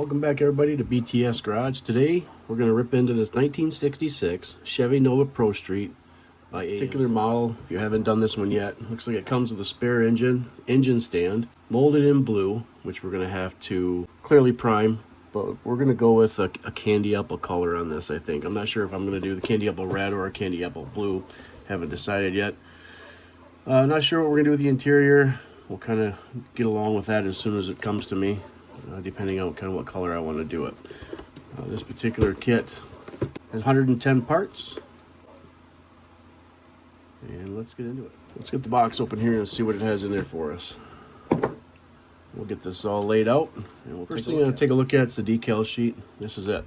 Welcome back everybody to BTS Garage. Today we're going to rip into this 1966 Chevy Nova Pro-Street by AMT. Particular model. If you haven't done this one yet, looks like it comes with a spare engine stand, molded in blue, which we're going to have to clearly prime, but we're going to go with a candy apple color on this, I think. I'm not sure if I'm going to do the candy apple red or a candy apple blue. Haven't decided yet. Not sure what we're going to do with the interior. We'll kind of get along with that as soon as it comes to me. Depending on kind of what color I want to do it. This particular kit has 110 parts. And let's get into it. Let's get the box open here and see what it has in there for us. We'll get this all laid out. And we'll First thing I'm going to take a look at is the decal sheet. This is it.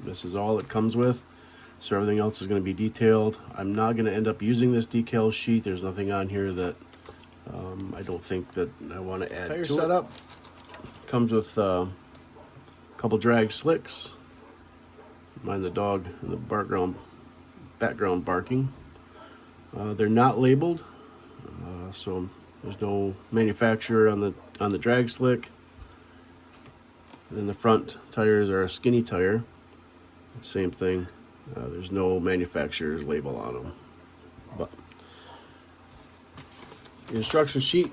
This is all it comes with. So everything else is going to be detailed. I'm not going to end up using this decal sheet. There's nothing on here that I don't think that I want to add to it. Tire setup. Comes with a couple drag slicks. Mind the dog in the background barking. They're not labeled, so there's no manufacturer on the drag slick. And then the front tires are a skinny tire. Same thing. There's no manufacturer's label on them. But the instruction sheet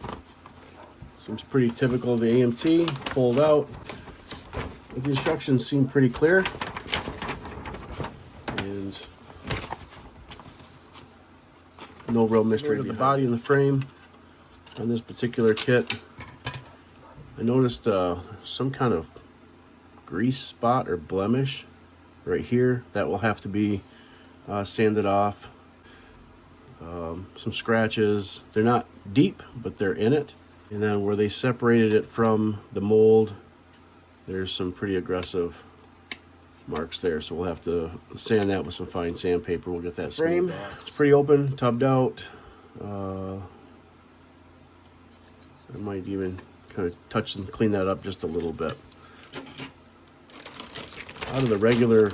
seems pretty typical of the AMT, fold out. But the instructions seem pretty clear. And no real mystery with the body and the frame on this particular kit. I noticed some kind of grease spot or blemish right here. That will have to be sanded off. Some scratches. They're not deep, but they're in it. And then where they separated it from the mold, there's some pretty aggressive marks there. So we'll have to sand that with some fine sandpaper. We'll get that frame. It's pretty open, tubbed out. I might even kind of touch and clean that up just a little bit. Out of the regular,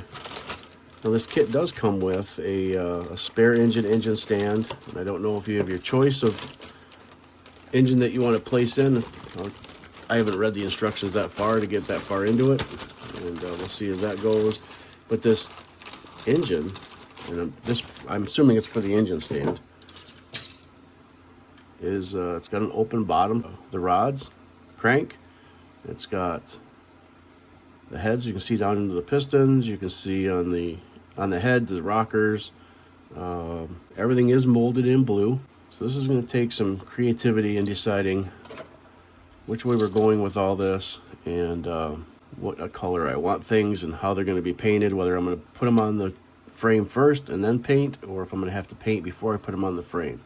now this kit does come with a spare engine stand. And I don't know if you have your choice of engine that you want to place in. I haven't read the instructions that far to get that far into it, and we'll see as that goes. But this engine, and I'm assuming it's for the engine stand, is it's got an open bottom. The rods, crank. It's got the heads. You can see down into the pistons. You can see on the head the rockers. Everything is molded in blue. So this is going to take some creativity in deciding which way we're going with all this, and what color I want things and how they're going to be painted, whether I'm going to put them on the frame first and then paint, or if I'm going to have to paint before I put them on the frame.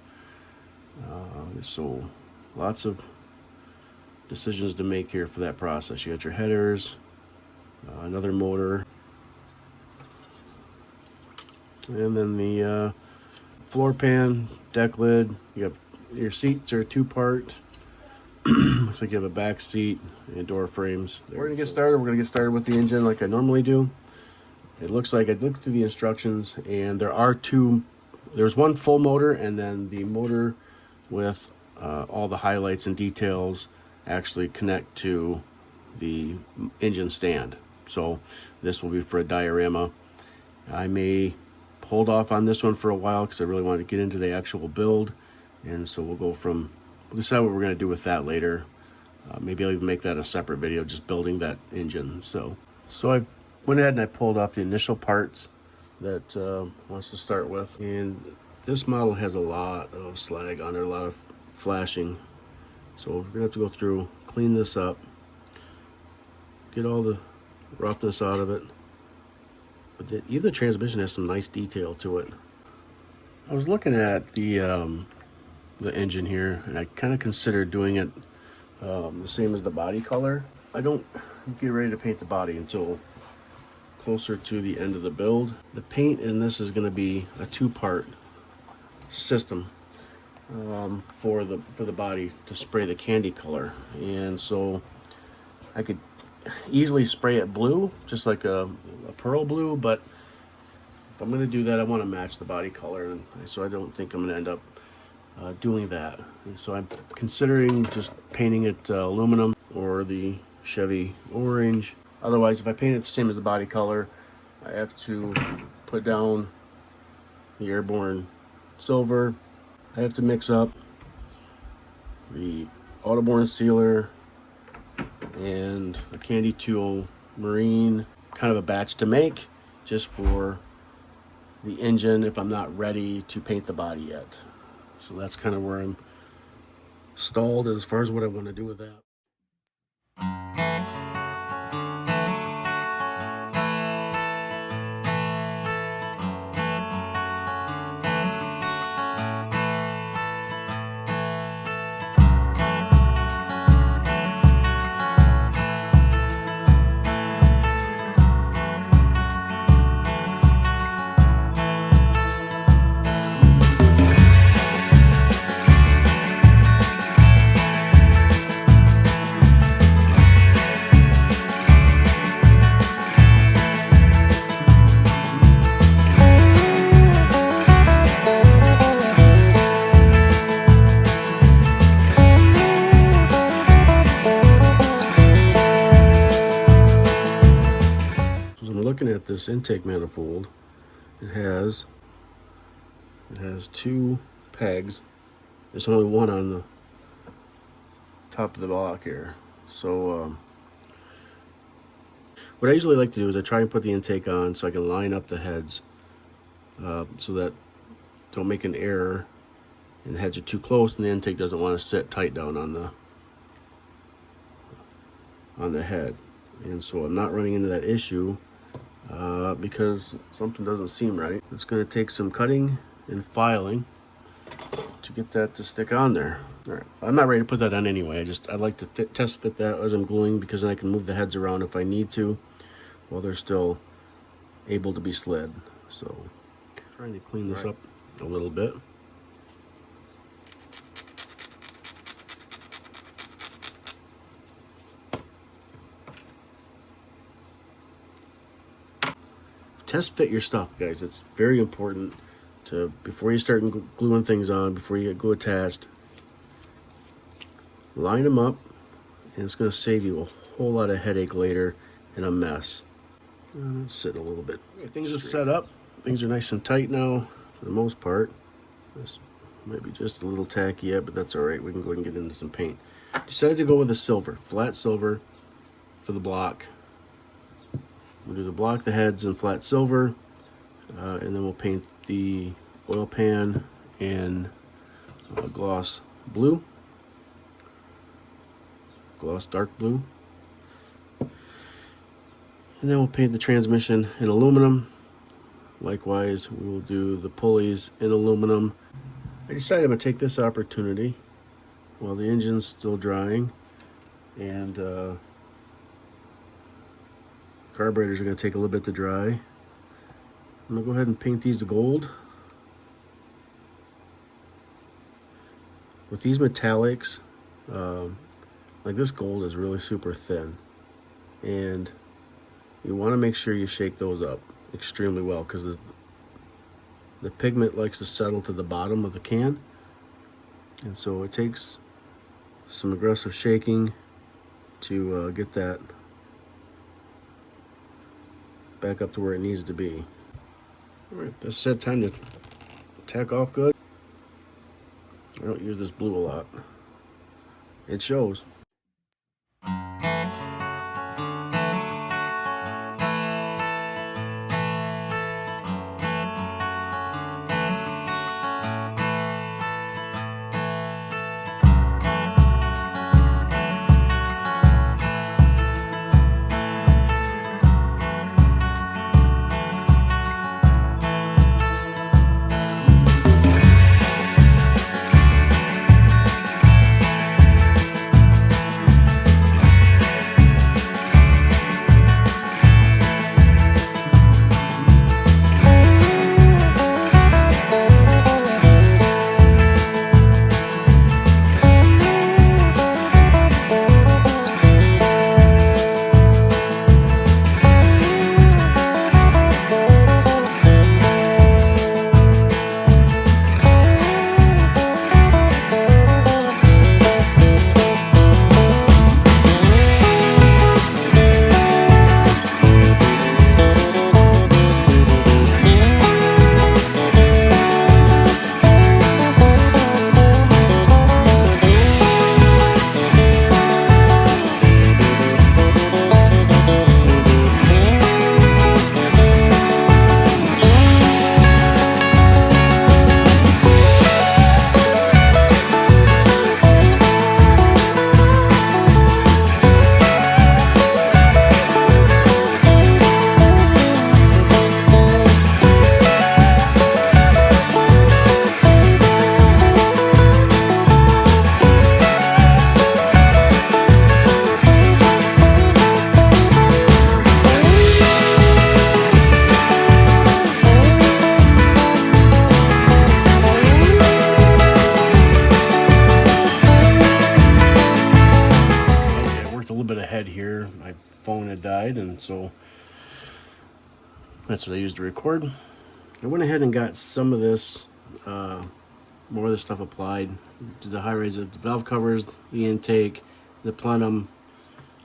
So lots of decisions to make here for that process. You got your headers, another motor, and then the floor pan, deck lid. You have your seats are two-part. Looks like you have a back seat and door frames. We're gonna get started. We're gonna get started with the engine like I normally do. It looks like I looked through the instructions, and there's one full motor, and then the motor with all the highlights and details actually connect to the engine stand. So this will be for a diorama. I may hold off on this one for a while because I really want to get into the actual build, and so we'll decide what we're going to do with that later. Maybe I'll even make that a separate video, just building that engine. So I went ahead and I pulled off the initial parts that wants to start with, and this model has a lot of slag on there, a lot of flashing. So we're gonna have to go through, clean this up, get all the roughness out of it. But even the transmission has some nice detail to it. I was looking at the engine here, and I kind of considered doing it the same as the body color. I don't get ready to paint the body until closer to the end of the build. The paint in this is going to be a two-part system for the body to spray the candy color, and so I could easily spray it blue, just like a pearl blue, but if I'm going to do that, I want to match the body color, and so I don't think I'm going to end up doing that. And so I'm considering just painting it aluminum or the Chevy orange. Otherwise, if I paint it the same as the body color, I have to put down the airborne silver. I have to mix up the autoborne sealer and a Candy 2.0 marine, kind of a batch to make just for the engine if I'm not ready to paint the body yet. So that's kind of where I'm stalled as far as what I want to do with that. Looking at this intake manifold, it has 2 pegs. There's only one on the top of the block here. So what I usually like to do is I try and put the intake on so I can line up the heads so that don't make an error and the heads are too close and the intake doesn't want to sit tight down on the head. And so I'm not running into that issue because something doesn't seem right. It's going to take some cutting and filing to get that to stick on there. All right, I'm not ready to put that on anyway. I like to test fit that as I'm gluing, because then I can move the heads around if I need to while they're still able to be slid. So trying to clean this up a little bit. Test fit your stuff, guys. It's very important to, before you start gluing things on, before you get glue attached, line them up, and it's going to save you a whole lot of headache later and a mess. It's sitting a little bit. Okay, things are set up. Things are nice and tight now for the most part. This might be just a little tacky yet, but that's all right. We can go ahead and get into some paint. Decided to go with a silver, flat silver for the block. We'll do the block, the heads in flat silver, and then we'll paint the oil pan in gloss blue, gloss dark blue, and then we'll paint the transmission in aluminum. Likewise, we will do the pulleys in aluminum. I decided I'm going to take this opportunity while the engine's still drying and carburetors are going to take a little bit to dry. I'm going to go ahead and paint these gold. With these metallics, like this gold is really super thin, and you want to make sure you shake those up extremely well, because the pigment likes to settle to the bottom of the can, and so it takes some aggressive shaking to get that back up to where it needs to be. All right, that's set time to tack off good. I don't use this blue a lot. It shows. ahead here. My phone had died, and so that's what I used to record. I went ahead and got some of this, more of this stuff applied to the high raise, the valve covers, the intake, the plenum,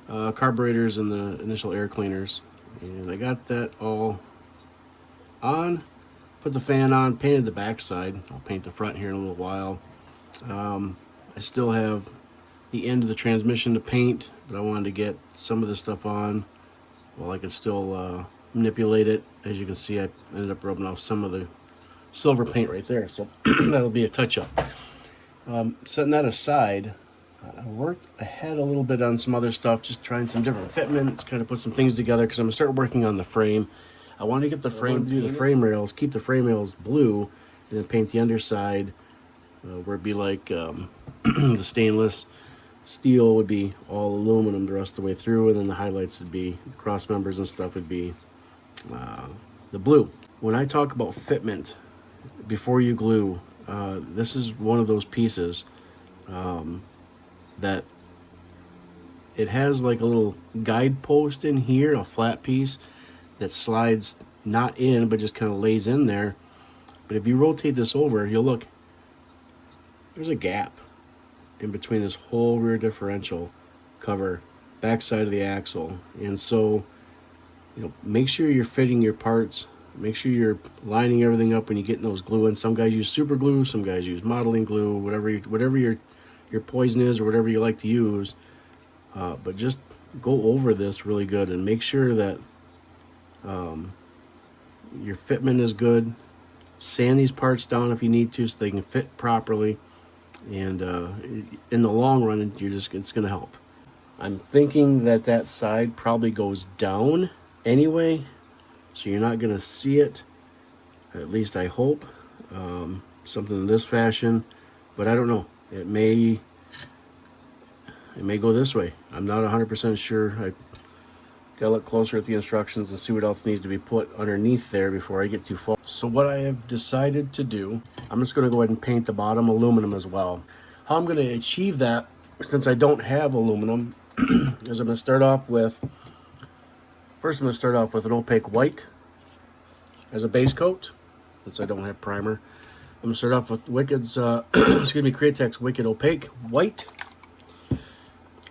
carburetors, and the initial air cleaners. And I got that all on, put the fan on, painted the back side. I'll paint the front here in a little while. I still have the end of the transmission to paint, but I wanted to get some of this stuff on while I could still manipulate it. As you can see, I ended up rubbing off some of the silver paint right there, so that'll be a touch-up. Setting that aside, I worked ahead a little bit on some other stuff, just trying some different fitments, kind of put some things together, because I'm going to start working on the frame. I want to get the frame, do the frame rails, keep the frame rails blue, and then paint the underside where it'd be like the stainless. Steel would be all aluminum the rest of the way through, and then the highlights would be, cross members and stuff would be the blue. When I talk about fitment, before you glue, this is one of those pieces that it has like a little guide post in here, a flat piece that slides not in but just kind of lays in there. But if you rotate this over, you'll look, there's a gap in between this whole rear differential cover, backside of the axle. And so, you know, make sure you're fitting your parts, make sure you're lining everything up when you get those glue in. Some guys use super glue, some guys use modeling glue, whatever your poison is or whatever you like to use. But just go over this really good and make sure that your fitment is good. Sand these parts down if you need to so they can fit properly. And in the long run, it's going to help. I'm thinking that side probably goes down anyway, so you're not going to see it. At least I hope. Something in this fashion, but I don't know. It may go this way. I'm not 100% sure. I gotta look closer at the instructions and see what else needs to be put underneath there before I get too far. So what I have decided to do, I'm just going to go ahead and paint the bottom aluminum as well. How I'm going to achieve that, since I don't have aluminum, is I'm going to start off with, first I'm going to start off with an opaque white as a base coat, since I don't have primer. I'm going to start off with Wicked's, Createx Wicked Opaque White.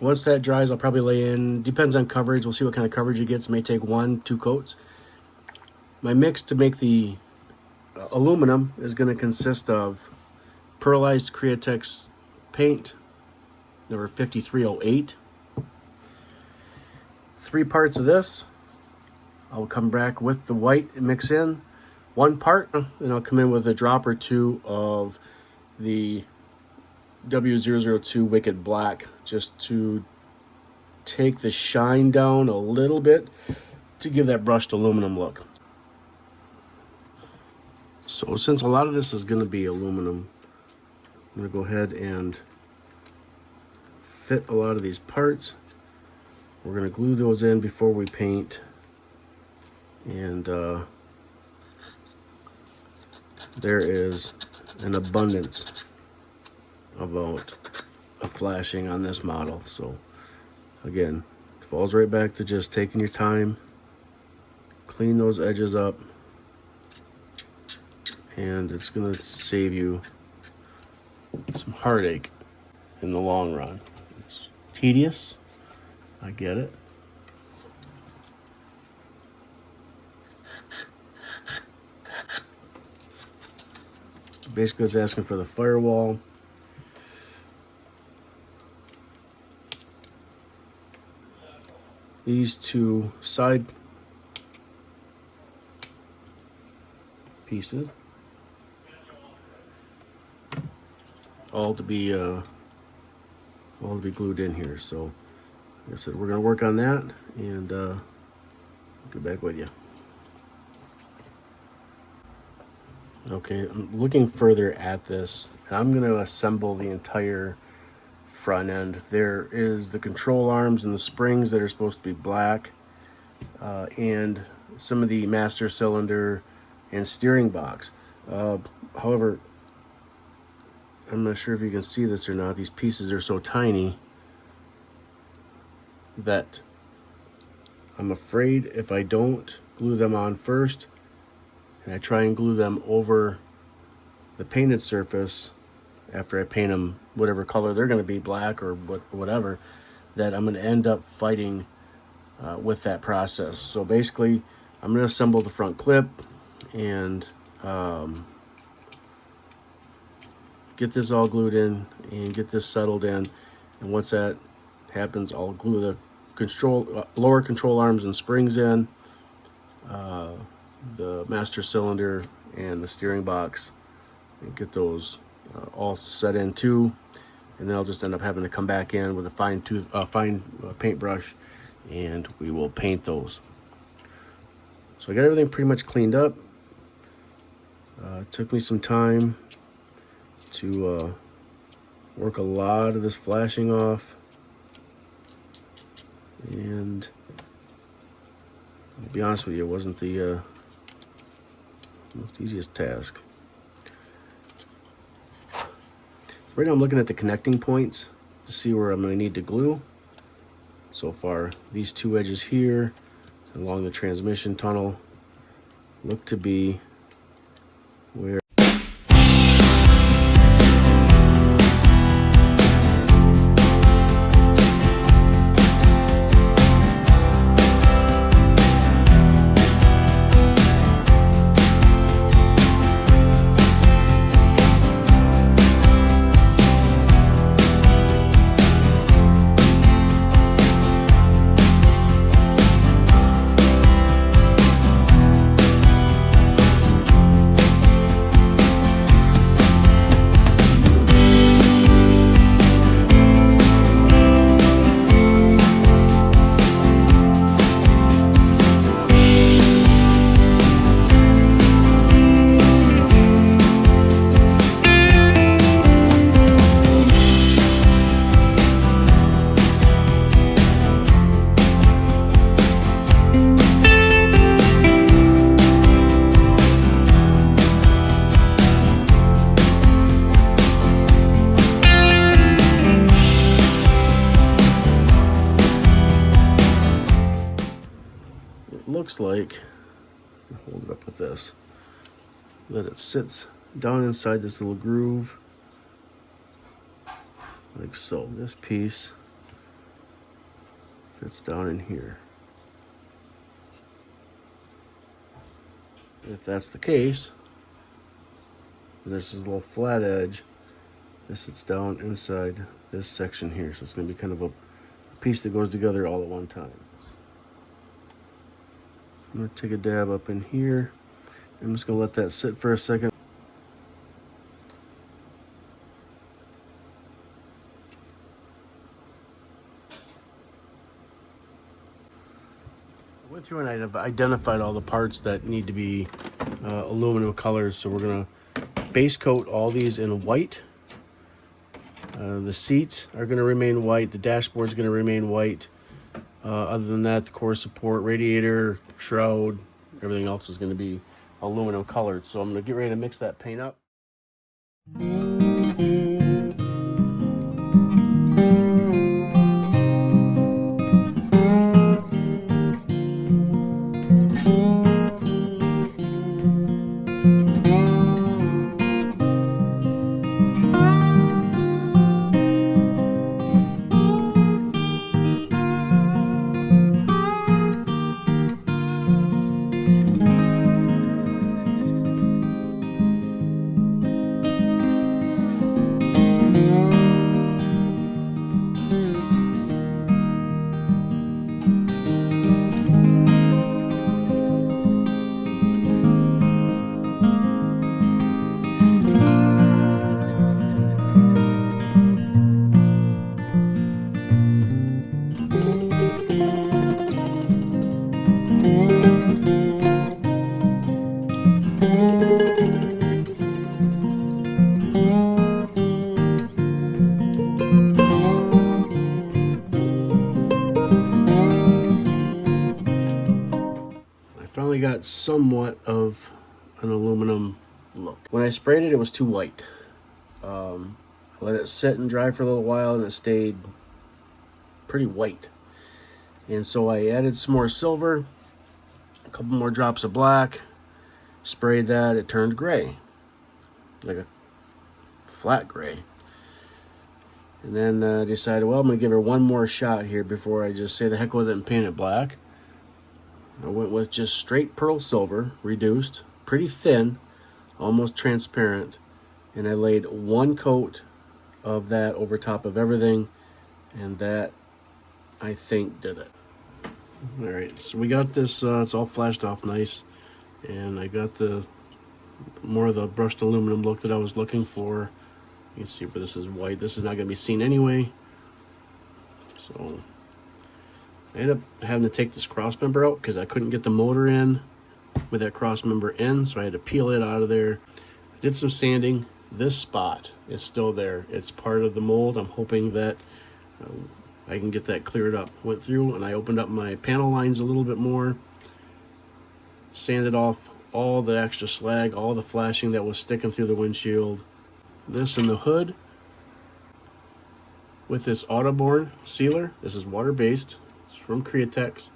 Once that dries, I'll probably lay in, depends on coverage, we'll see what kind of coverage it gets. It may take 1-2 coats. My mix to make the aluminum is going to consist of pearlized Createx paint, number 5308. 3 parts of this. I'll come back with the white and mix in 1 part, and I'll come in with a drop or 2 of the W002 Wicked Black, just to take the shine down a little bit to give that brushed aluminum look. So since a lot of this is going to be aluminum, I'm going to go ahead and fit a lot of these parts. We're going to glue those in before we paint, and there is an abundance about a flashing on this model. So again, it falls right back to just taking your time, clean those edges up, and it's going to save you some heartache in the long run. It's tedious, I get it. Basically, it's asking for the firewall. These 2 side pieces all to be glued in here. So like I said, we're going to work on that, and get back with you. Okay, I'm looking further at this. I'm going to assemble the entire front end. There is the control arms and the springs that are supposed to be black, and some of the master cylinder and steering box. However, I'm not sure if you can see this or not. These pieces are so tiny that I'm afraid if I don't glue them on first and I try and glue them over the painted surface after I paint them whatever color they're going to be, black or whatever, that I'm going to end up fighting with that process. So basically I'm going to assemble the front clip and get this all glued in and get this settled in, and once that happens I'll glue the lower control arms and springs in, the master cylinder and the steering box, and get those all set in too, and then I'll just end up having to come back in with a fine paintbrush and we will paint those. So I got everything pretty much cleaned up. It took me some time to work a lot of this flashing off, and to be honest with you, it wasn't the most easiest task. Right now I'm looking at the connecting points to see where I'm going to need to glue. So far these two edges here along the transmission tunnel look to be where looks like, hold it up with this, that it sits down inside this little groove like so. This piece fits down in here. If that's the case, there's this little flat edge. This sits down inside this section here, so it's going to be kind of a piece that goes together all at one time. I'm going to take a dab up in here. I'm just going to let that sit for a second. I went through and I've identified all the parts that need to be aluminum colors, so we're going to base coat all these in white. The seats are going to remain white. The dashboard is going to remain white. Other than that, the core support, radiator, shroud, everything else is going to be aluminum colored. So I'm going to get ready to mix that paint up. Got somewhat of an aluminum look. When I sprayed it, it was too white. I let it sit and dry for a little while and it stayed pretty white. And so I added some more silver, a couple more drops of black, sprayed that, it turned gray, like a flat gray. And then decided, well, I'm gonna give her one more shot here before I just say the heck with it and paint it black. I went with just straight pearl silver, reduced, pretty thin, almost transparent, and I laid one coat of that over top of everything, and that, I think, did it. All right, so we got this, it's all flashed off nice, and I got the more of the brushed aluminum look that I was looking for. You can see where this is white. This is not going to be seen anyway. So I ended up having to take this cross member out because I couldn't get the motor in with that cross member in, so I had to peel it out of there. I did some sanding. This spot is still there. It's part of the mold. I'm hoping that I can get that cleared up. Went through and I opened up my panel lines a little bit more, sanded off all the extra slag, all the flashing that was sticking through the windshield. This in the hood with this borne sealer. This is water-based. It's from Createx.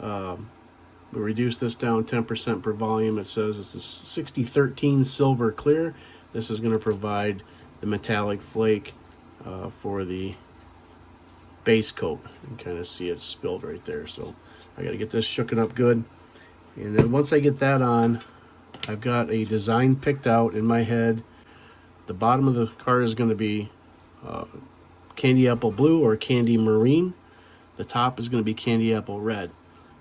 We reduced this down 10% per volume. It says it's a 6013 silver clear. This is going to provide the metallic flake for the base coat. You can kind of see it spilled right there. So I got to get this shooken up good. And then once I get that on, I've got a design picked out in my head. The bottom of the car is going to be candy apple blue or candy marine. The top is going to be candy apple red.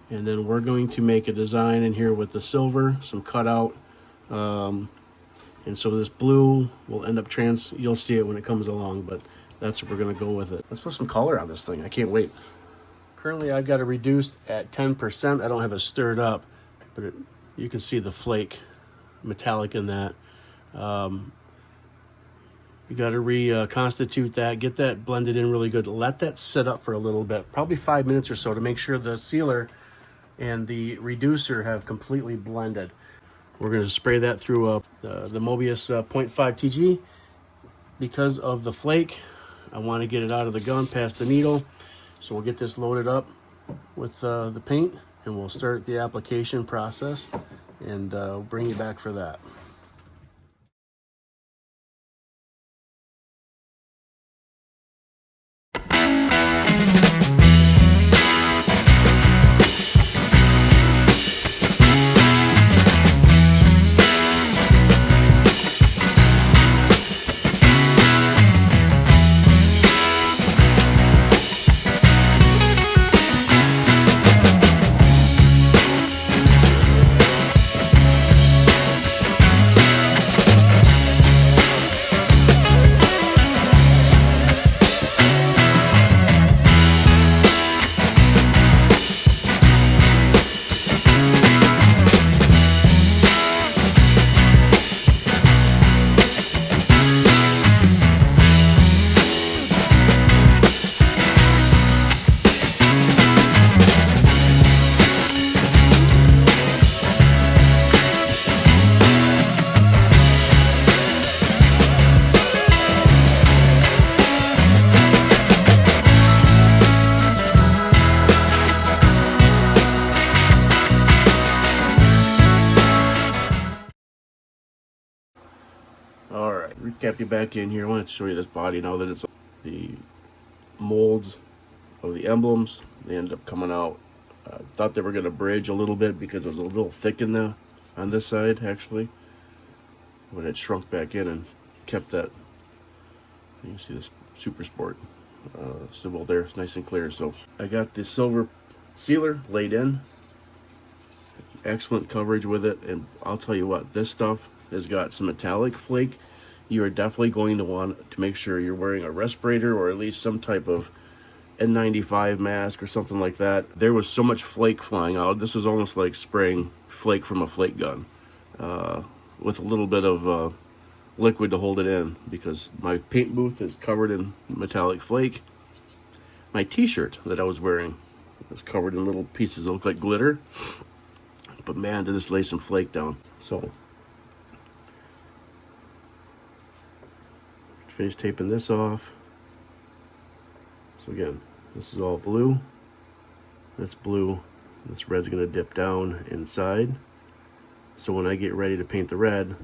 And then we're going to make a design in here with the silver, some cutout. And so this blue will end up you'll see it when it comes along, but that's what we're going to go with it. Let's put some color on this thing. I can't wait. Currently I've got it reduced at 10%. I don't have it stirred up, but you can see the flake metallic in that. You got to reconstitute that, get that blended in really good. Let that sit up for a little bit, probably 5 minutes or so, to make sure the sealer and the reducer have completely blended. We're going to spray that through the Mobius 0.5 TG. Because of the flake, I want to get it out of the gun past the needle. So we'll get this loaded up with the paint, and we'll start the application process, and bring you back for that. All right, recap you back in here. I want to show you this body now that it's the molds of the emblems. They end up coming out. Thought they were going to bridge a little bit because it was a little thick on this side actually, but it shrunk back in and kept that. You can see this Super Sport symbol there. It's nice and clear. So I got the silver sealer laid in. Excellent coverage with it, and I'll tell you what, this stuff has got some metallic flake. You are definitely going to want to make sure you're wearing a respirator or at least some type of N95 mask or something like that. There was so much flake flying out. This was almost like spraying flake from a flake gun with a little bit of liquid to hold it in, because my paint booth is covered in metallic flake. My t-shirt that I was wearing was covered in little pieces that look like glitter, but man, did this lay some flake down. So finish taping this off. So again, this is all blue. This blue, this red's gonna dip down inside. So when I get ready to paint the red,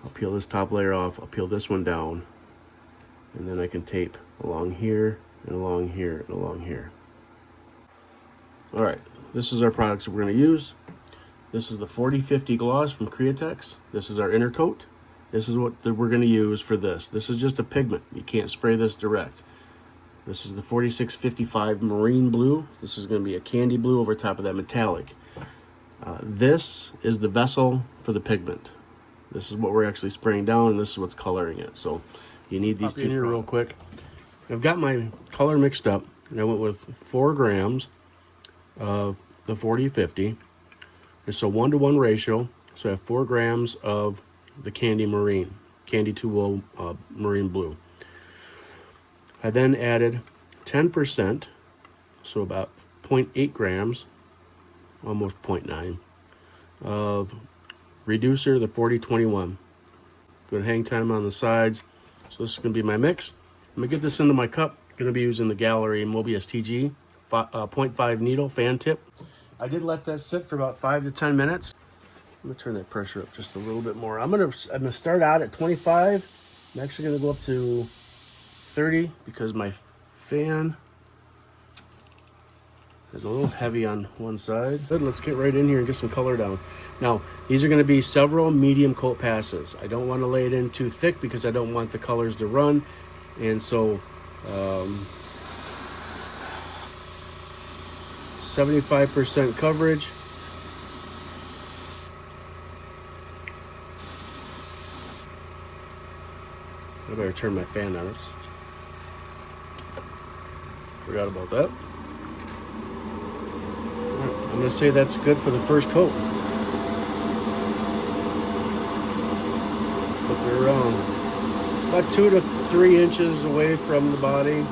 I'll peel this top layer off, I'll peel this one down, and then I can tape along here, and along here, and along here. All right, this is our products that we're gonna use. This is the 4050 gloss from Createx. This is our inner coat. This is what we're gonna use for this. This is just a pigment. You can't spray this direct. This is the 4655 marine blue. This is gonna be a candy blue over top of that metallic. This is the vessel for the pigment. This is what we're actually spraying down, and this is what's coloring it. So you need these two here real quick. I've got my color mixed up, and I went with 4 grams of the 4050. It's a 1-to-1 ratio, so I have 4 grams of the Candy 2-wool marine blue. I then added 10%, so about 0.8 grams, almost 0.9, of reducer, the 4021. Good hang time on the sides. So this is going to be my mix. I'm going to get this into my cup. I'm going to be using the Gallery Mobius TG 0.5 needle fan tip. I did let that sit for about 5 to 10 minutes. I'm going to turn that pressure up just a little bit more. I'm going to start out at 25. I'm actually going to go up to 30 because my fan is a little heavy on one side. Good, let's get right in here and get some color down. Now, these are going to be several medium coat passes. I don't want to lay it in too thick because I don't want the colors to run. And so, 75% coverage. I better turn my fan on. Forgot about that. I'm going to say that's good for the first coat. Flip it around. About 2 to 3 inches away from the body.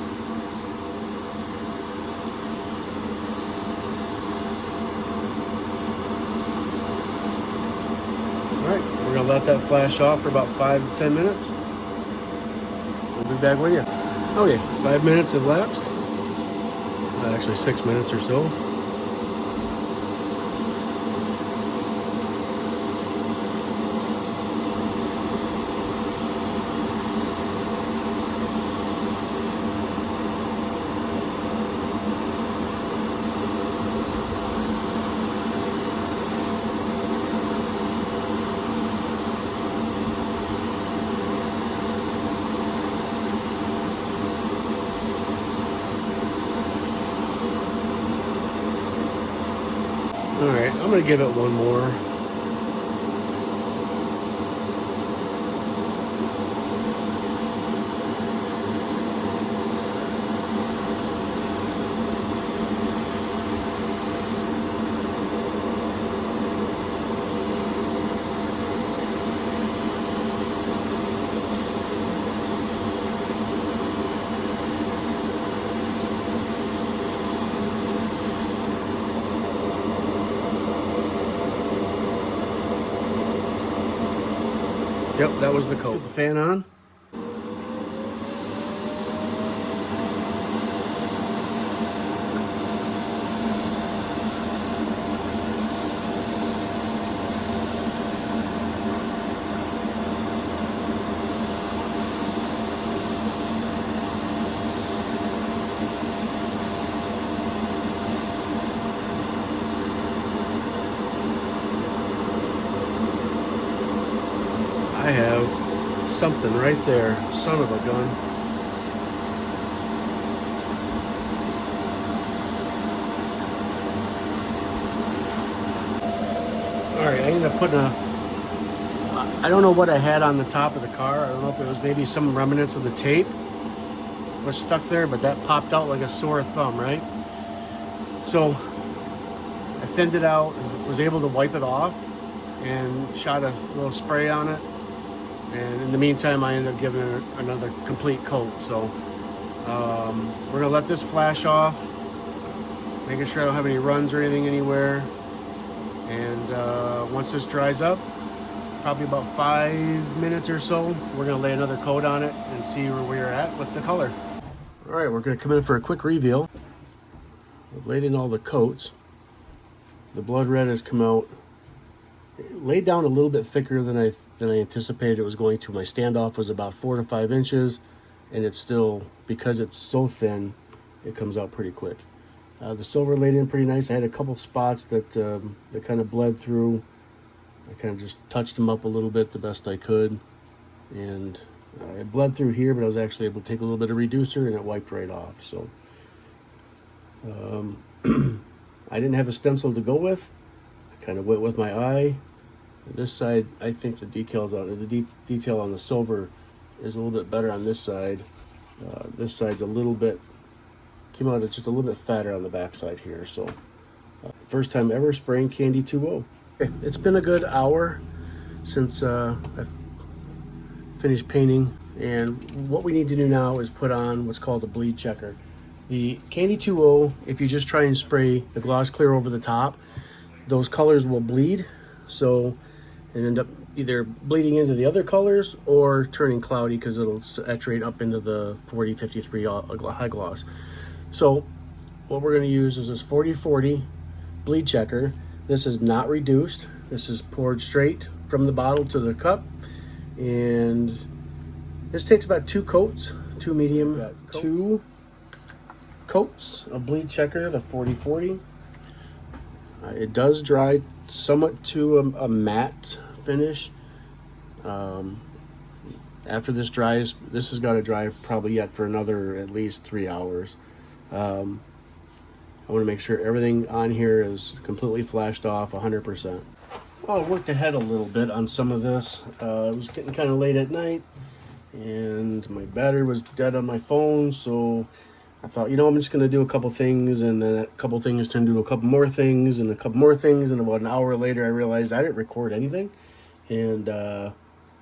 Alright, we're going to let that flash off for about 5 to 10 minutes. We'll be back with you. Okay, 5 minutes have lapsed. Actually 6 minutes or so. All right, I'm gonna give it one more. Yep, that was the coat. Let's get the fan on. I have something right there, son of a gun. All right, I ended up putting I don't know what I had on the top of the car. I don't know if it was maybe some remnants of the tape was stuck there, but that popped out like a sore thumb, right? So I thinned it out and was able to wipe it off and shot a little spray on it. And in the meantime, I ended up giving it another complete coat. So we're gonna let this flash off, making sure I don't have any runs or anything anywhere. And once this dries up, probably about 5 minutes or so, we're gonna lay another coat on it and see where we're at with the color. All right, we're gonna come in for a quick reveal. I've laid in all the coats. The blood red has come out. It laid down a little bit thicker than I anticipated it was going to. My standoff was about 4 to 5 inches, and it's still, because it's so thin, it comes out pretty quick. The silver laid in pretty nice. I had a couple spots that kind of bled through. I kind of just touched them up a little bit the best I could, and it bled through here, but I was actually able to take a little bit of reducer and it wiped right off. So I didn't have a stencil to go with. I kind of went with my eye. This side, I think the decals on the detail on the silver is a little bit better on this side. This side's a little bit, came out just a little bit fatter on the back side here. So first time ever spraying Candy 2.0. Okay, it's been a good hour since I've finished painting, and what we need to do now is put on what's called a bleed checker. The Candy 2.0, if you just try and spray the gloss clear over the top, those colors will bleed, so it end up either bleeding into the other colors or turning cloudy because it'll saturate up into the 4053 high gloss. So what we're going to use is this 4040 bleed checker. This is not reduced. This is poured straight from the bottle to the cup, and this takes about 2 coats, 2 medium, 2 coats of bleed checker, the 4040. It does dry somewhat to a matte finish. After this dries, this has got to dry probably yet for another at least 3 hours. I want to make sure everything on here is completely flashed off 100%. Well, I worked ahead a little bit on some of this. It was getting kind of late at night, and my battery was dead on my phone, so I thought, you know, I'm just going to do a couple things, and then a couple things turned into a couple more things, and a couple more things, and about an hour later I realized I didn't record anything, and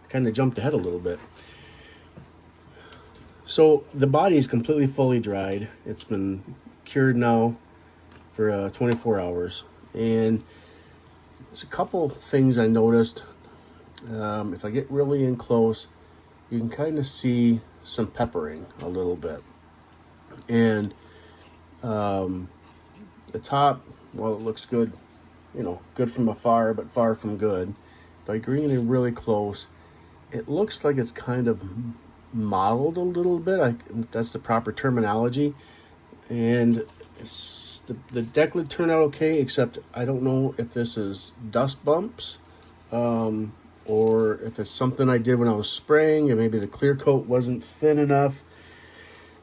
kind of jumped ahead a little bit. So the body is completely fully dried. It's been cured now for 24 hours, and there's a couple things I noticed. If I get really in close, you can kind of see some peppering a little bit. And the top, well, it looks good, you know, good from afar, but far from good. If I bring it in really close, it looks like it's kind of mottled a little bit. That's the proper terminology. And the deck lid turned out okay, except I don't know if this is dust bumps or if it's something I did when I was spraying, and maybe the clear coat wasn't thin enough.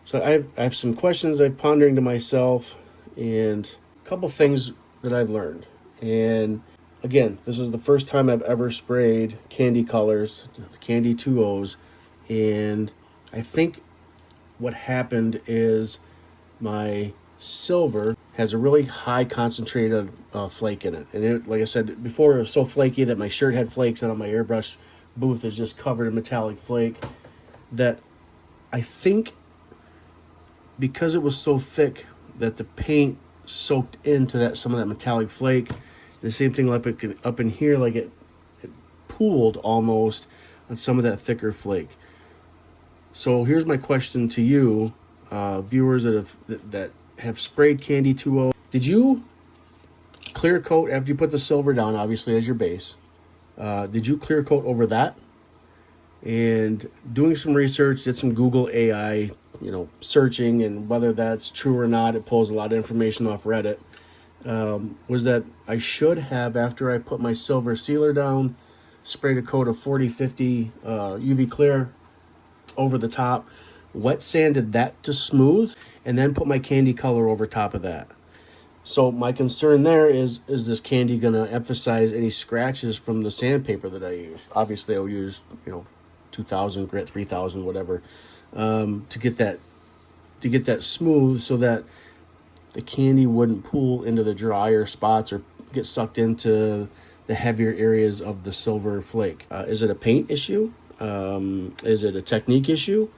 So I have some questions I'm pondering to myself, and a couple things that I've learned. And again, this is the first time I've ever sprayed Candy colors, Candy 2.0s, and I think what happened is my silver has a really high concentrated flake in it. And it, like I said before, it was so flaky that my shirt had flakes, and on my airbrush booth is just covered in metallic flake, that I think because it was so thick that the paint soaked into some of that metallic flake. The same thing up in here, like it pooled almost on some of that thicker flake. So here's my question to you, viewers that have sprayed Candy 2.0. Did you clear coat after you put the silver down, obviously as your base? Did you clear coat over that? And doing some research, did some Google AI, you know, searching, and whether that's true or not, it pulls a lot of information off Reddit. Was that I should have, after I put my silver sealer down, sprayed a coat of 4050 UV clear over the top, wet sanded that to smooth, and then put my candy color over top of that. So my concern there is this candy going to emphasize any scratches from the sandpaper that I use? Obviously, I'll use, you know, 2000 grit, 3000, whatever, to get that smooth, so that the candy wouldn't pool into the drier spots or get sucked into the heavier areas of the silver flake. Is it a paint issue? Is it a technique issue?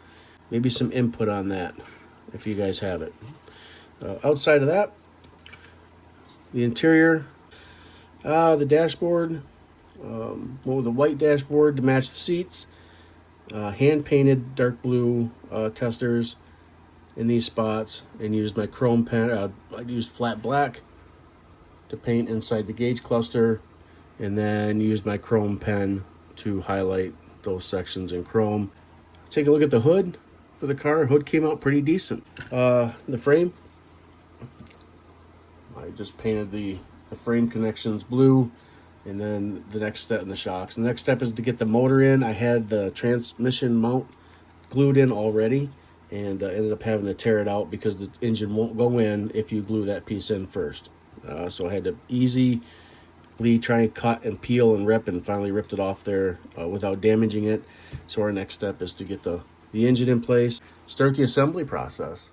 Maybe some input on that if you guys have it. Outside of that, the interior, the dashboard, with the white dashboard to match the seats, hand painted dark blue testers, in these spots and used my chrome pen. I used flat black to paint inside the gauge cluster, and then used my chrome pen to highlight those sections in chrome. Take a look at the hood for the car. Hood came out pretty decent. The frame, I just painted the frame connections blue, and then the next step in the shocks. The next step is to get the motor in. I had the transmission mount glued in already, and ended up having to tear it out because the engine won't go in if you glue that piece in first. So I had to easily try and cut and peel and rip, and finally ripped it off there without damaging it. So our next step is to get the engine in place, start the assembly process.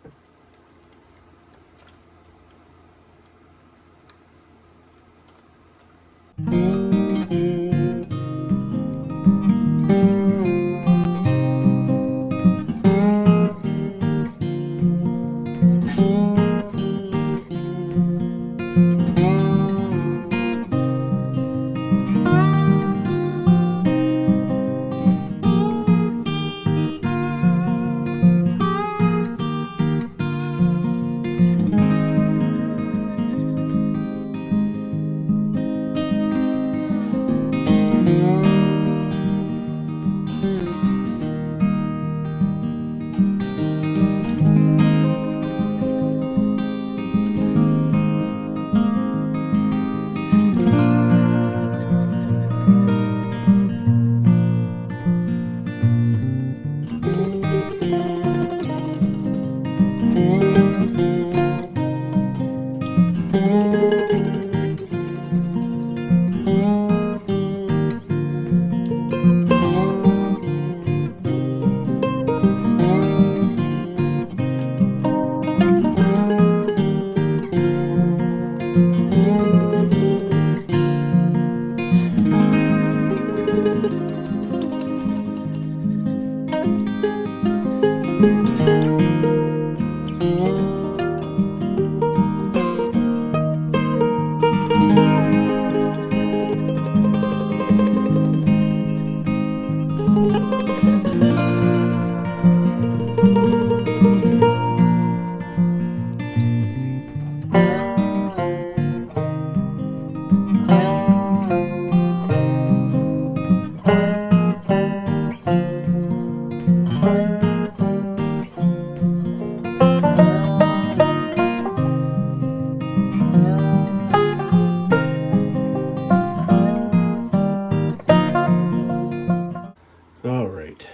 All right,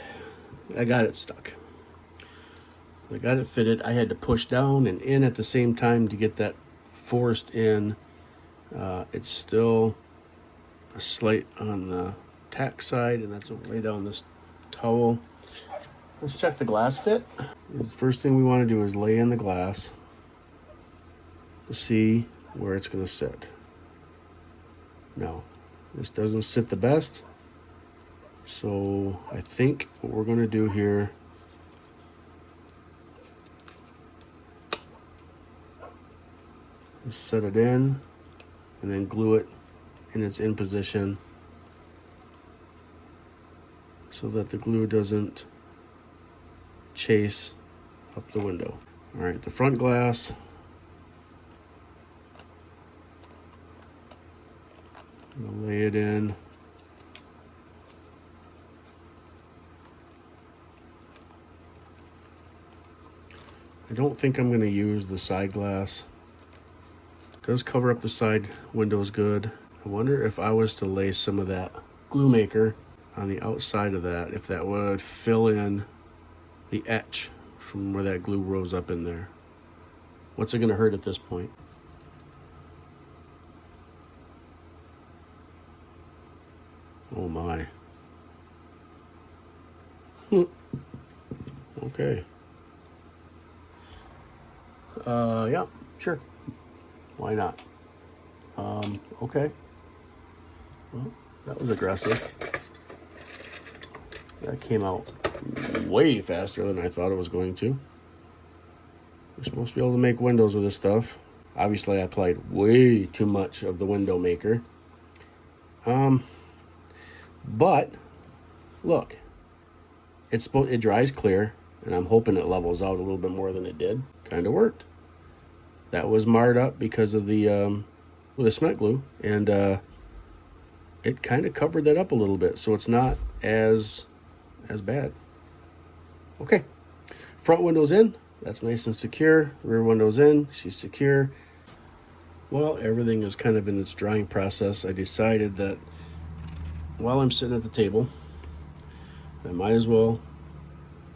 I got it stuck. I got it fitted. I had to push down and in at the same time to get that forced in. It's still a slight on the tack side, and that's what lay down this towel. Let's check the glass fit. The first thing we want to do is lay in the glass to see where it's going to sit. Now, this doesn't sit the best, so I think what we're going to do here is set it in and then glue it in its in position so that the glue doesn't chase up the window. All right, the front glass, I'm gonna lay it in. I don't think I'm going to use the side glass. It does cover up the side windows good. I wonder if I was to lay some of that glue maker on the outside of that, if that would fill in the etch from where that glue rose up in there. What's it going to hurt at this point? Oh my. Okay. Yeah, sure. Why not? Okay. Well, that was aggressive. That came out way faster than I thought it was going to. We're supposed to be able to make windows with this stuff. Obviously, I applied way too much of the window maker. But look, it dries clear. and I'm hoping it levels out a little bit more than it did. Kind of worked. That was marred up because of the with the cement glue, and it kind of covered that up a little bit, so it's not as bad. Okay, front window's in. That's nice and secure. Rear window's in. She's secure. While everything is kind of in its drying process, I decided that while I'm sitting at the table, I might as well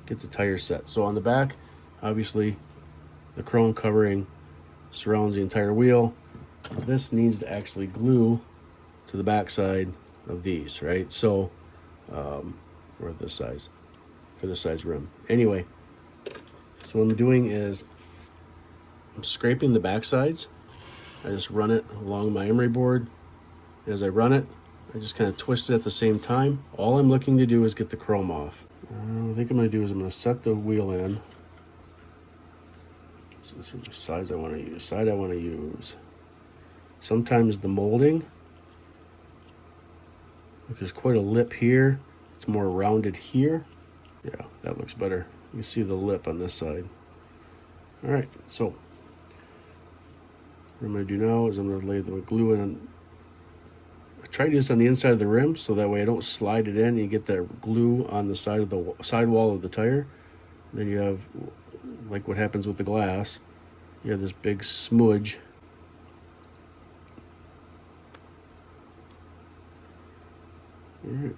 get the tire set. So on the back, obviously, the chrome covering surrounds the entire wheel. This needs to actually glue to the back side of these, right? So, or this size, for this size rim. Anyway, so what I'm doing is I'm scraping the back sides. I just run it along my emery board. As I run it, I just kind of twist it at the same time. All I'm looking to do is get the chrome off. What I think I'm going to do is I'm going to set the wheel in. So let's see which sides I want to use. Side I want to use. Sometimes the molding, if there's quite a lip here, it's more rounded here. Yeah, that looks better. You see the lip on this side. All right, so what I'm going to do now is I'm going to lay the glue in. I try to do this on the inside of the rim so that way I don't slide it in and you get that glue on the side of the sidewall of the tire. And then you have, like what happens with the glass, you have this big smudge. All right.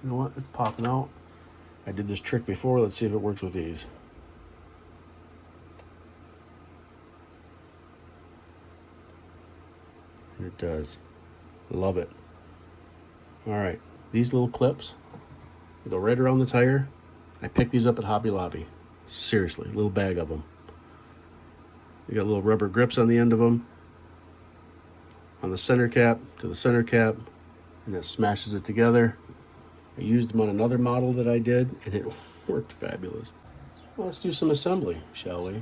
You know what? It's popping out. I did this trick before. Let's see if it works with these. And it does. Love it. All right. These little clips, they go right around the tire. I picked these up at Hobby Lobby. Seriously, little bag of them. They got little rubber grips on the end of them. On the center cap to the center cap, and it smashes it together. I used them on another model that I did, and it worked fabulous. Well, let's do some assembly, shall we?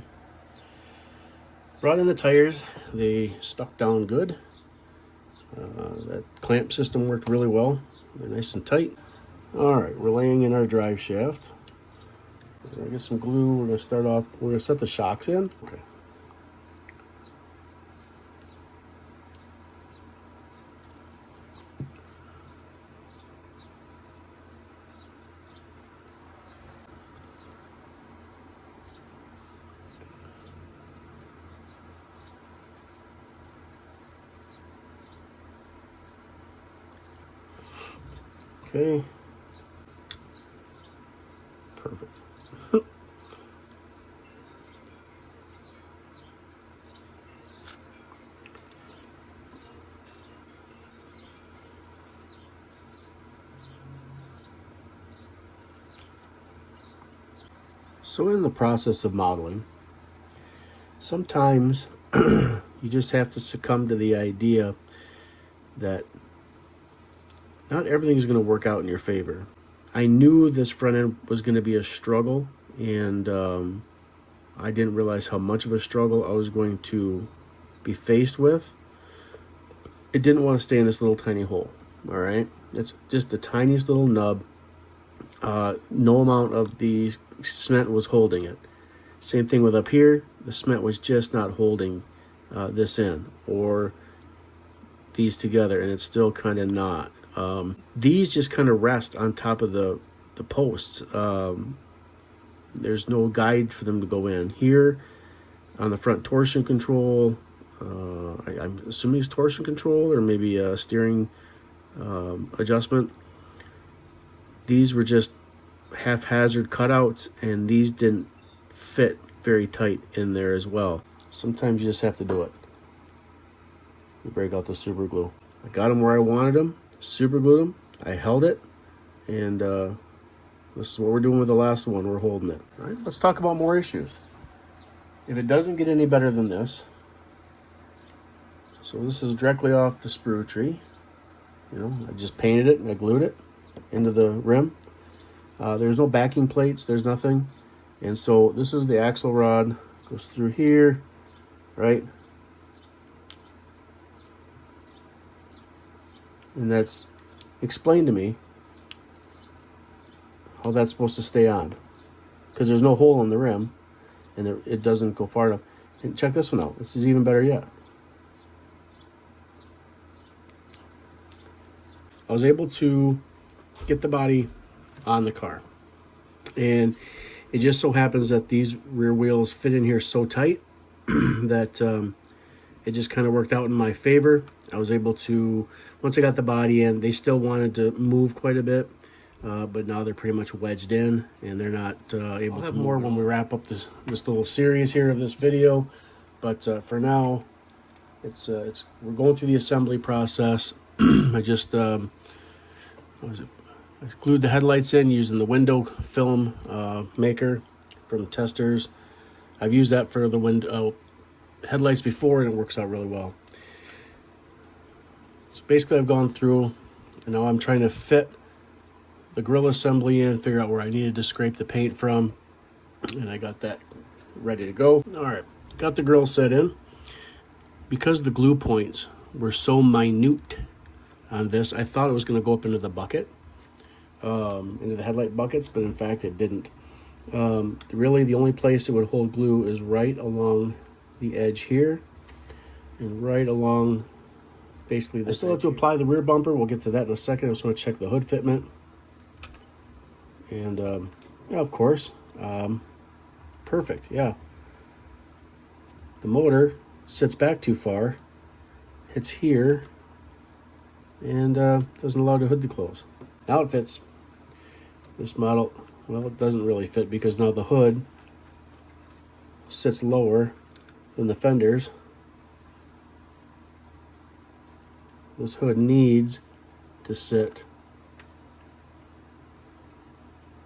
Brought in the tires. They stuck down good. That clamp system worked really well. They're nice and tight. All right, we're laying in our drive shaft. We're gonna get some glue. We're gonna start off, we're gonna set the shocks in. Okay. Okay. Perfect. So in the process of modeling, sometimes you just have to succumb to the idea that not everything is going to work out in your favor. I knew this front end was going to be a struggle, and I didn't realize how much of a struggle I was going to be faced with. It didn't want to stay in this little tiny hole, all right? It's just the tiniest little nub. No amount of the cement was holding it. Same thing with up here. The cement was just not holding this in, or these together, and it's still kind of not. These just kind of rest on top of the posts. There's no guide for them to go in. Here on the front torsion control, I'm assuming it's torsion control or maybe a steering adjustment. These were just haphazard cutouts, and these didn't fit very tight in there as well. Sometimes you just have to do it. You break out the super glue. I got them where I wanted them, super glued them, I held it, and this is what we're doing with the last one. We're holding it. All right, let's talk about more issues. If it doesn't get any better than this, so this is directly off the sprue tree. You know, I just painted it and I glued it into the rim. There's no backing plates, there's nothing. And so this is the axle rod, goes through here, right? And that's explained to me how that's supposed to stay on, because there's no hole in the rim, and it doesn't go far enough. And check this one out. This is even better yet. I was able to get the body on the car, and it just so happens that these rear wheels fit in here so tight that it just kind of worked out in my favor. I was able to, once I got the body in, they still wanted to move quite a bit, but now they're pretty much wedged in, and they're not able to have more when we wrap up this little series here of this video. But for now, we're going through the assembly process. I just I glued the headlights in using the window film maker from Testers. I've used that for the window headlights before, and it works out really well. So basically I've gone through, and now I'm trying to fit the grill assembly in, figure out where I needed to scrape the paint from, and I got that ready to go. All right, got the grill set in. Because the glue points were so minute on this, I thought it was going to go up into the bucket, into the headlight buckets, but in fact it didn't. Really the only place it would hold glue is right along the edge here, and right along basically this. I still have to apply the rear bumper. We'll get to that in a second. I just want to check the hood fitment, and yeah, of course, perfect. Yeah, the motor sits back too far, hits here, and doesn't allow the hood to close. Now it fits. This model, well, it doesn't really fit because now the hood sits lower than the fenders. This hood needs to sit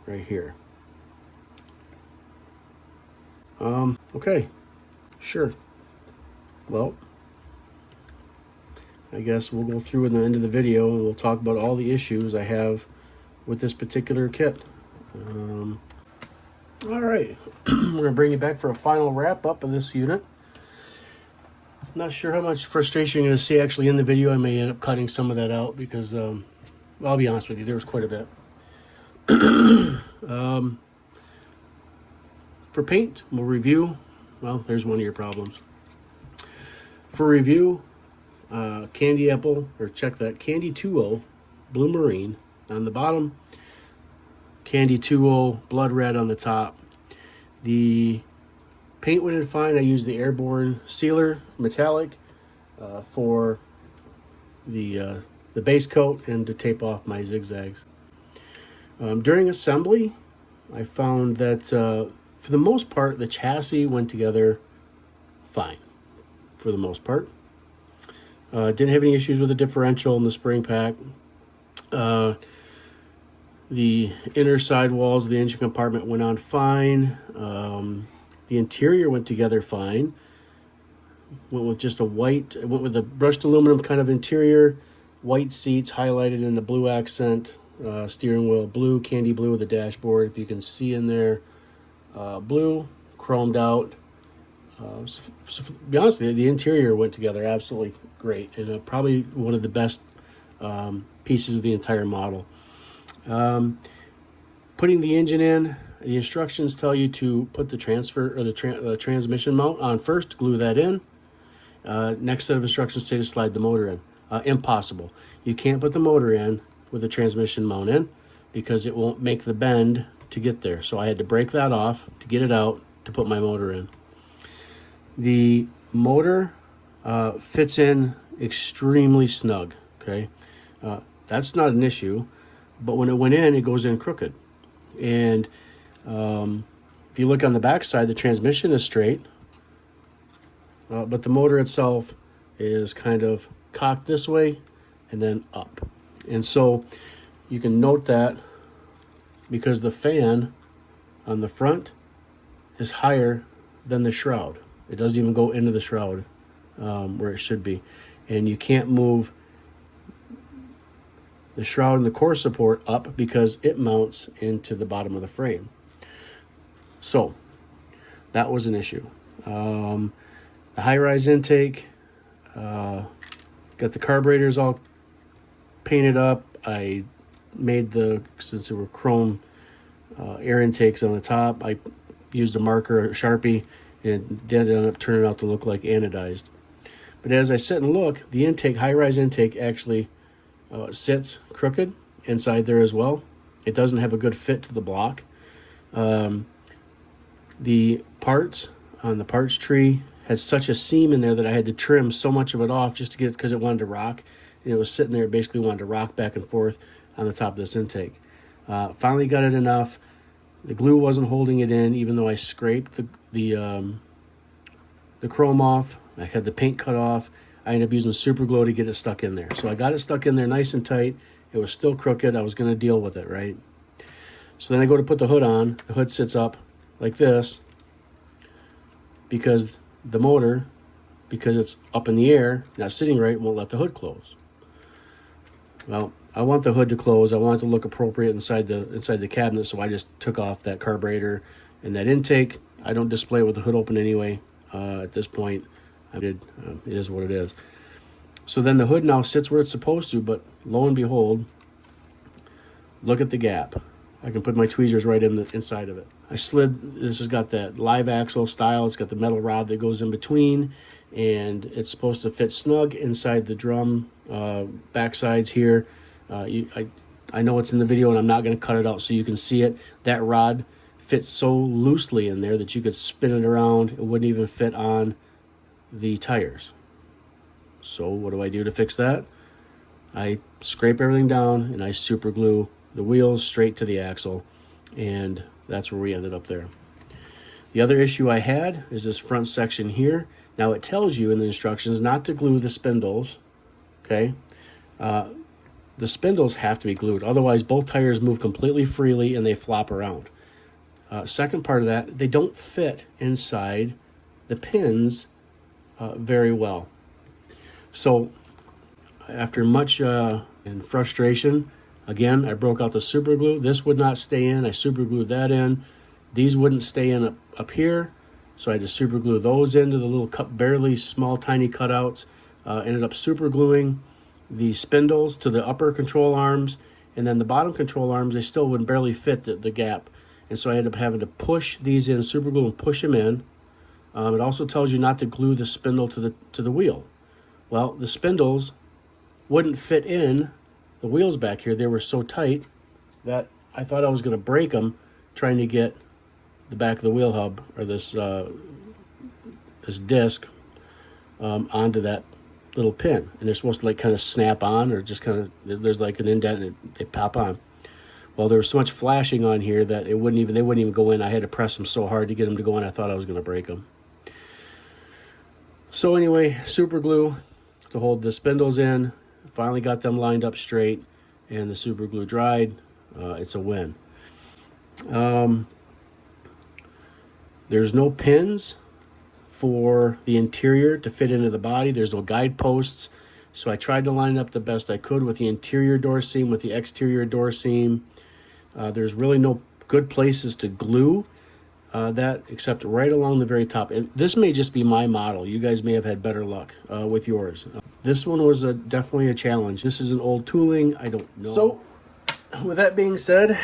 right here. Okay, sure. Well, I guess we'll go through in the end of the video and we'll talk about all the issues I have with this particular kit. All right, we're gonna bring you back for a final wrap up of this unit. Not sure how much frustration you're gonna see actually in the video. I may end up cutting some of that out because, well, I'll be honest with you, there was quite a bit. For paint, we'll review. Well, there's one of your problems. For review, Candy Apple, or check that, Candy 2.0 Blue Marine on the bottom, Candy 2.0 Blood Red on the top. The paint went in fine. I used the Airborne Sealer Metallic for the base coat and to tape off my zigzags. During assembly, I found that for the most part, the chassis went together fine. For the most part, didn't have any issues with the differential and the spring pack. The inner side walls of the engine compartment went on fine. The interior went together fine. Went with just a white, went with a brushed aluminum kind of interior, white seats highlighted in the blue accent, steering wheel blue, candy blue with the dashboard, if you can see in there, blue, chromed out. So to be honest with you, the interior went together absolutely great, and probably one of the best pieces of the entire model. Putting the engine in, the instructions tell you to put the transfer or the transmission mount on first, glue that in. Next set of instructions say to slide the motor in. Impossible. You can't put the motor in with the transmission mount in because it won't make the bend to get there. So I had to break that off to get it out to put my motor in. The motor fits in extremely snug, okay? That's not an issue, but when it went in, it goes in crooked. And if you look on the back side, the transmission is straight, but the motor itself is kind of cocked this way and then up. And so you can note that because the fan on the front is higher than the shroud. It doesn't even go into the shroud where it should be. And you can't move the shroud and the core support up because it mounts into the bottom of the frame. So that was an issue. The high-rise intake, got the carburetors all painted up. I made since they were chrome air intakes on the top. I used a marker, a Sharpie, and it ended up turning out to look like anodized. But as I sit and look, the intake, high-rise intake, actually sits crooked inside there as well. It doesn't have a good fit to the block. The parts on the parts tree has such a seam in there that I had to trim so much of it off just to get it, because it wanted to rock. And it was sitting there, basically wanted to rock back and forth on the top of this intake. Finally got it enough. The glue wasn't holding it in, even though I scraped the chrome off. I had the paint cut off. I ended up using super glue to get it stuck in there. So I got it stuck in there nice and tight. It was still crooked. I was going to deal with it, right? So then I go to put the hood on. The hood sits up like this because the motor, because it's up in the air, not sitting right, won't let the hood close. Well, I want the hood to close. I want it to look appropriate inside the cabinet, so I just took off that carburetor and that intake. I don't display it with the hood open anyway. At this point, I did. It is what it is. So then the hood now sits where it's supposed to, but lo and behold, look at the gap. I can put my tweezers right in the inside of it. I slid. This has got that live axle style. It's got the metal rod that goes in between, and it's supposed to fit snug inside the drum backsides here. I know it's in the video, and I'm not going to cut it out so you can see it. That rod fits so loosely in there that you could spin it around. It wouldn't even fit on the tires. So what do I do to fix that? I scrape everything down and I super glue the wheels straight to the axle, and that's where we ended up there. The other issue I had is this front section here. Now it tells you in the instructions not to glue the spindles, okay? The spindles have to be glued, otherwise both tires move completely freely and they flop around. Second part of that, they don't fit inside the pins very well. So after much and frustration, again, I broke out the super glue. This would not stay in. I super glued that in. These wouldn't stay in up here, so I had to super glue those into the little barely small tiny cutouts. Ended up super gluing the spindles to the upper control arms, and then the bottom control arms, they still would barely fit the gap. And so I ended up having to push these in, super glue, and push them in. It also tells you not to glue the spindle to the wheel. Well, the spindles wouldn't fit in the wheels back here. They were so tight that I thought I was going to break them trying to get the back of the wheel hub, or this disc, onto that little pin. And they're supposed to like kind of snap on, or just kind of, there's like an indent and they pop on. Well, there was so much flashing on here that they wouldn't even go in. I had to press them so hard to get them to go in. I thought I was going to break them. So anyway, super glue to hold the spindles in. Finally got them lined up straight, and the super glue dried. It's a win. There's no pins for the interior to fit into the body. There's no guideposts. So I tried to line it up the best I could with the interior door seam, with the exterior door seam. There's really no good places to glue that except right along the very top. And this may just be my model. You guys may have had better luck with yours. This one was definitely a challenge. This is an old tooling. I don't know. So with that being said,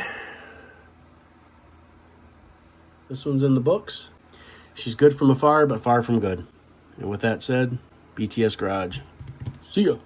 this one's in the books. She's good from afar, but far from good. And with that said, BTS Garage. See ya.